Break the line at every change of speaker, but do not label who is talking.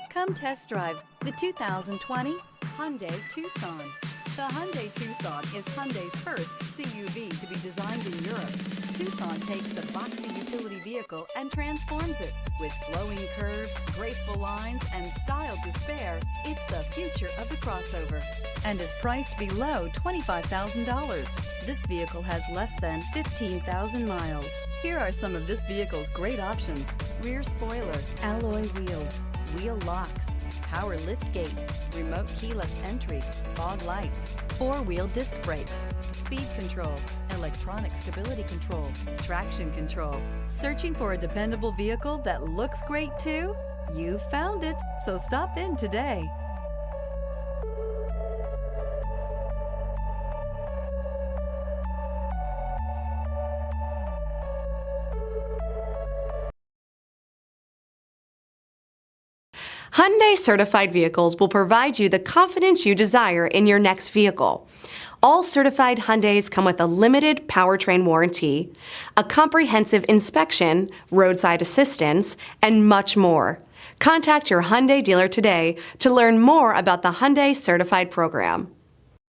Come test drive the 2020 Hyundai Tucson. The Hyundai Tucson is Hyundai's first CUV to be designed in Europe. Tucson takes the boxy utility vehicle and transforms it. With flowing curves, graceful lines, and style to spare, it's the future of the crossover and is priced below $25,000. This vehicle has less than 15,000 miles. Here are some of this vehicle's great options: rear spoiler, alloy wheels, wheel locks, power liftgate, remote keyless entry, fog lights, four-wheel disc brakes, speed control, electronic stability control, traction control. Searching for a dependable vehicle that looks great too? You found it, so stop in today.
Hyundai certified vehicles will provide you the confidence you desire in your next vehicle. All certified Hyundais come with a limited powertrain warranty, a comprehensive inspection, roadside assistance, and much more. Contact your Hyundai dealer today to learn more about the Hyundai Certified program.